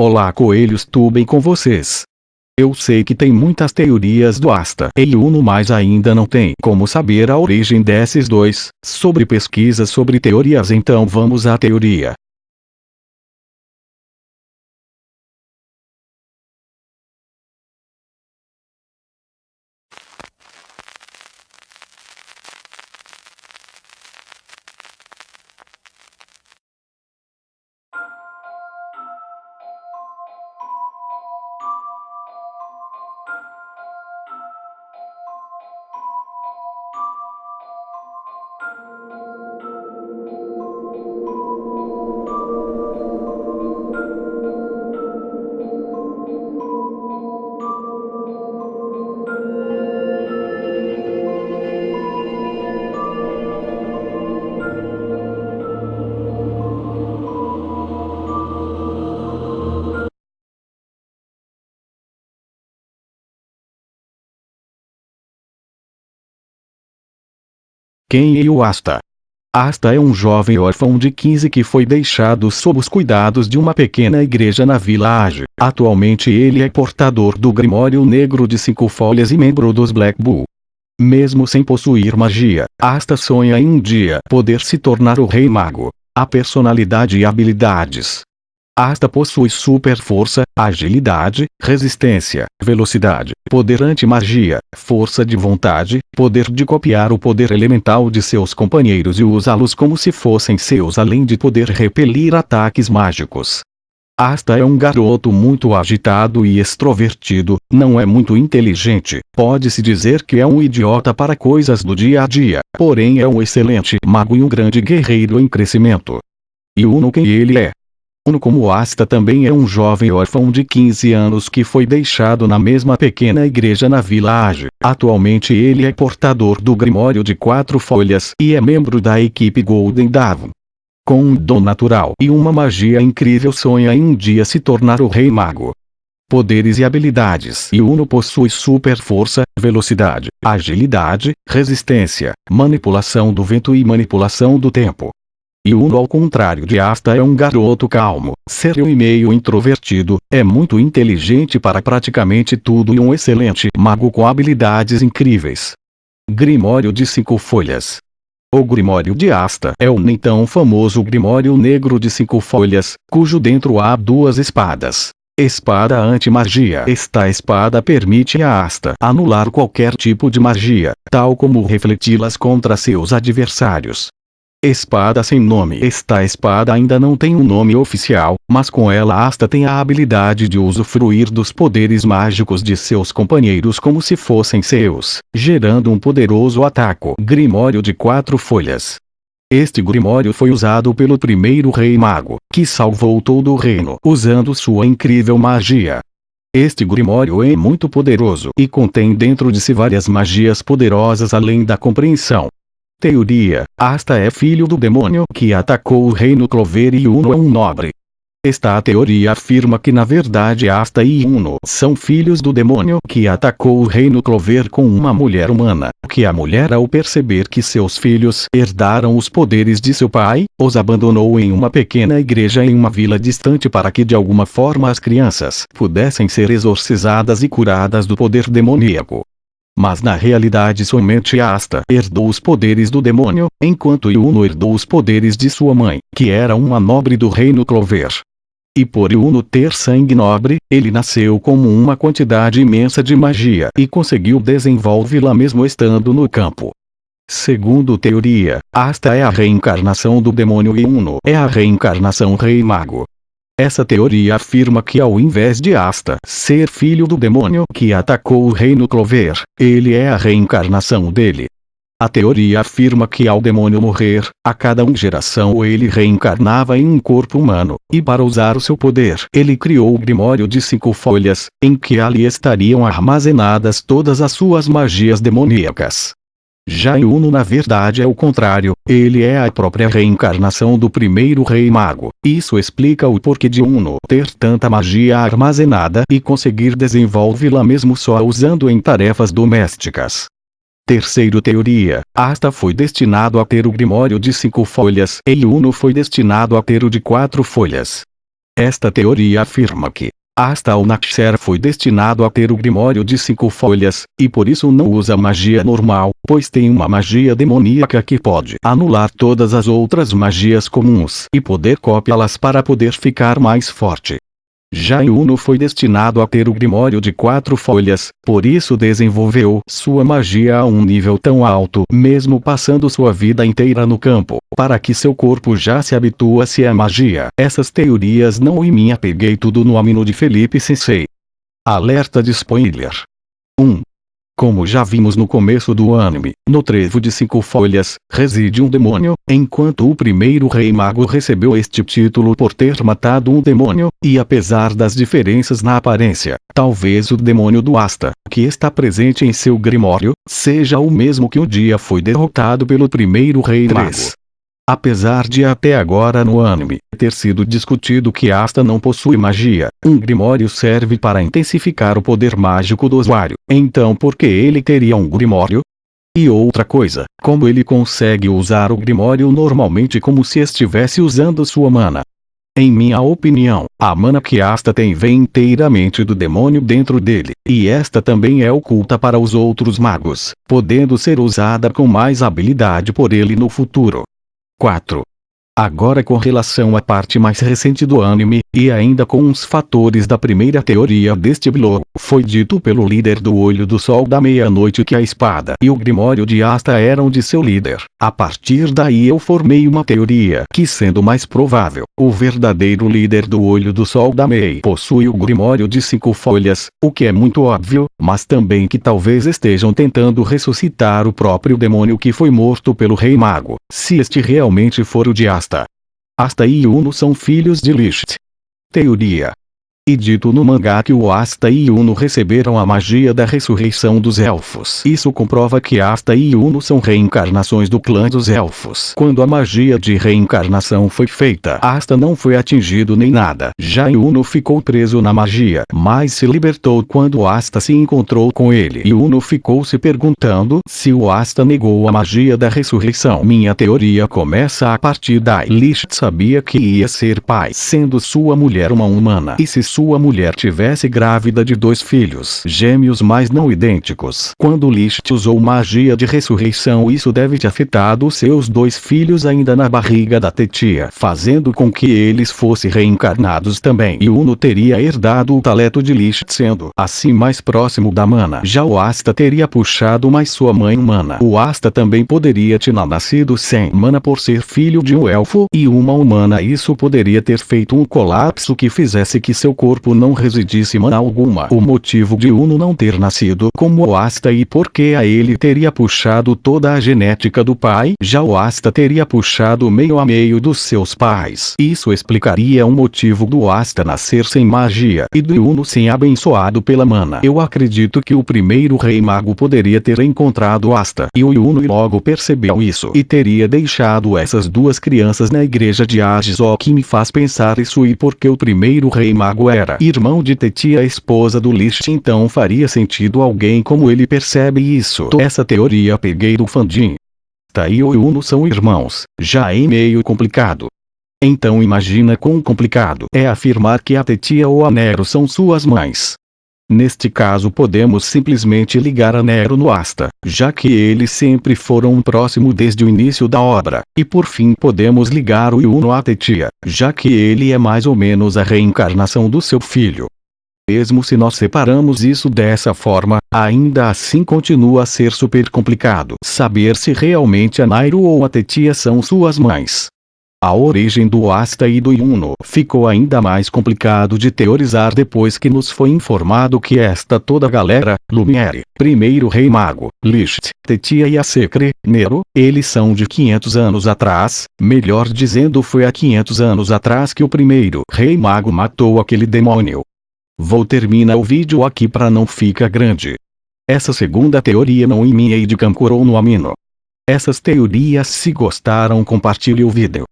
Olá coelhos, tudo bem com vocês? Eu sei que tem muitas teorias do Asta e Uno, mas ainda não tem como saber a origem desses dois. Sobre pesquisa sobre teorias, então vamos à teoria. Quem é o Asta? Asta é um jovem órfão de 15 que foi deixado sob os cuidados de uma pequena igreja na Vila Age. Atualmente ele é portador do Grimório Negro de 5 folhas e membro dos Black Bull. Mesmo sem possuir magia, Asta sonha em um dia poder se tornar o Rei Mago. A personalidade e habilidades. Asta possui super força, agilidade, resistência, velocidade, poder anti-magia, força de vontade, poder de copiar o poder elemental de seus companheiros e usá-los como se fossem seus, além de poder repelir ataques mágicos. Asta é um garoto muito agitado e extrovertido, não é muito inteligente, pode-se dizer que é um idiota para coisas do dia a dia, porém é um excelente mago e um grande guerreiro em crescimento. E Uno, quem ele é? Uno, como Asta, também é um jovem órfão de 15 anos que foi deixado na mesma pequena igreja na Vila Age. Atualmente ele é portador do Grimório de 4 folhas e é membro da equipe Golden Dawn. Com um dom natural e uma magia incrível, sonha em um dia se tornar o Rei Mago. Poderes e habilidades. E Uno possui super força, velocidade, agilidade, resistência, manipulação do vento e manipulação do tempo. E Uno, ao contrário de Asta, é um garoto calmo, sério e meio introvertido, é muito inteligente para praticamente tudo e um excelente mago com habilidades incríveis. Grimório de 5 folhas. O Grimório de Asta é o nem tão famoso Grimório Negro de 5 folhas, cujo dentro há 2 espadas. Espada anti-magia. Esta espada permite a Asta anular qualquer tipo de magia, tal como refleti-las contra seus adversários. Espada sem nome. Esta espada ainda não tem um nome oficial, mas com ela Asta tem a habilidade de usufruir dos poderes mágicos de seus companheiros como se fossem seus, gerando um poderoso ataque. Grimório de 4 folhas. Este Grimório foi usado pelo primeiro Rei Mago, que salvou todo o reino usando sua incrível magia. Este Grimório é muito poderoso e contém dentro de si várias magias poderosas além da compreensão. Teoria: Asta é filho do demônio que atacou o reino Clover e Uno é um nobre. Esta teoria afirma que na verdade Asta e Uno são filhos do demônio que atacou o reino Clover com uma mulher humana, que a mulher, ao perceber que seus filhos herdaram os poderes de seu pai, os abandonou em uma pequena igreja em uma vila distante para que de alguma forma as crianças pudessem ser exorcizadas e curadas do poder demoníaco. Mas na realidade somente Asta herdou os poderes do demônio, enquanto Uno herdou os poderes de sua mãe, que era uma nobre do reino Clover. E por Uno ter sangue nobre, ele nasceu como uma quantidade imensa de magia e conseguiu desenvolvê-la mesmo estando no campo. Segundo teoria, Asta é a reencarnação do demônio e Uno é a reencarnação Rei Mago. Essa teoria afirma que ao invés de Asta ser filho do demônio que atacou o reino Clover, ele é a reencarnação dele. A teoria afirma que ao demônio morrer, a cada geração ele reencarnava em um corpo humano, e para usar o seu poder ele criou o Grimório de 5 folhas, em que ali estariam armazenadas todas as suas magias demoníacas. Já Uno na verdade é o contrário, ele é a própria reencarnação do primeiro Rei Mago. Isso explica o porquê de Uno ter tanta magia armazenada e conseguir desenvolvê-la mesmo só usando em tarefas domésticas. Terceiro teoria: Asta foi destinado a ter o Grimório de 5 folhas e Uno foi destinado a ter o de 4 folhas. Esta teoria afirma que Asta ou Naksher foi destinado a ter o Grimório de 5 folhas, e por isso não usa magia normal, pois tem uma magia demoníaca que pode anular todas as outras magias comuns e poder copiá-las para poder ficar mais forte. Já Yuno foi destinado a ter o Grimório de 4 folhas, por isso desenvolveu sua magia a um nível tão alto, mesmo passando sua vida inteira no campo, para que seu corpo já se habituasse à magia. Essas teorias não em mim, peguei tudo no Amino de Felipe Sensei. Alerta de spoiler. 1. Como já vimos no começo do anime, no trevo de 5 folhas, reside um demônio, enquanto o primeiro rei mago recebeu este título por ter matado um demônio, e apesar das diferenças na aparência, talvez o demônio do Asta, que está presente em seu grimório, seja o mesmo que um dia foi derrotado pelo primeiro rei mago. Apesar de até agora no anime ter sido discutido que Asta não possui magia, um grimório serve para intensificar o poder mágico do usuário, então por que ele teria um grimório? E outra coisa, como ele consegue usar o grimório normalmente como se estivesse usando sua mana? Em minha opinião, a mana que Asta tem vem inteiramente do demônio dentro dele, e esta também é oculta para os outros magos, podendo ser usada com mais habilidade por ele no futuro. 4. Agora com relação à parte mais recente do anime, e ainda com uns fatores da primeira teoria deste bloco, foi dito pelo líder do Olho do Sol da Meia-Noite que a espada e o Grimório de Asta eram de seu líder. A partir daí eu formei uma teoria que, sendo mais provável, o verdadeiro líder do Olho do Sol da Mei possui o Grimório de 5 folhas, o que é muito óbvio, mas também que talvez estejam tentando ressuscitar o próprio demônio que foi morto pelo Rei Mago, se este realmente for o de Asta. Asta e Yuno são filhos de Licht. Teoria. E dito no mangá que o Asta e Yuno receberam a magia da ressurreição dos elfos. Isso comprova que Asta e Yuno são reencarnações do clã dos elfos. Quando a magia de reencarnação foi feita, Asta não foi atingido nem nada. Já Yuno ficou preso na magia, mas se libertou quando Asta se encontrou com ele. Yuno ficou se perguntando se o Asta negou a magia da ressurreição. Minha teoria começa a partir daí. Licht sabia que ia ser pai, sendo sua mulher uma humana. E se sua mulher tivesse grávida de 2 filhos gêmeos mas não idênticos. Quando Licht usou magia de ressurreição, isso deve ter afetado seus 2 filhos ainda na barriga da Tetia, fazendo com que eles fossem reencarnados também. Yuno teria herdado o talento de Licht, sendo assim mais próximo da mana. Já o Asta teria puxado mais sua mãe humana. O Asta também poderia ter nascido sem mana por ser filho de um elfo e uma humana. Isso poderia ter feito um colapso que fizesse que seu corpo não residisse mana alguma. O motivo de Yuno não ter nascido como o Asta e porque a ele teria puxado toda a genética do pai, já o Asta teria puxado meio a meio dos seus pais. Isso explicaria o motivo do Asta nascer sem magia e do Yuno sem abençoado pela mana. Eu acredito que o primeiro rei mago poderia ter encontrado Asta e o Yuno logo percebeu isso e teria deixado essas 2 crianças na igreja de Ages. O que me faz pensar isso e porque o primeiro rei mago era irmão de Tetia, esposa do Licht, então faria sentido alguém como ele percebe isso. Essa teoria peguei do fandom. Asta e o Yuno são irmãos, já é meio complicado. Então imagina quão complicado é afirmar que a Tetia ou a Nero são suas mães. Neste caso podemos simplesmente ligar a Nero no Asta, já que eles sempre foram próximos desde o início da obra, e por fim podemos ligar o Yuno à Tetia, já que ele é mais ou menos a reencarnação do seu filho. Mesmo se nós separamos isso dessa forma, ainda assim continua a ser super complicado saber se realmente a Nero ou a Tetia são suas mães. A origem do Asta e do Yuno ficou ainda mais complicado de teorizar depois que nos foi informado que esta toda galera, Lumiere, primeiro rei mago, Licht, Tetia e a Secre, Nero, eles são de 500 anos atrás, melhor dizendo foi há 500 anos atrás que o primeiro rei mago matou aquele demônio. Vou terminar o vídeo aqui para não ficar grande. Essa segunda teoria não em minha e de Kankuro no Amino. Essas teorias, se gostaram, compartilhe o vídeo.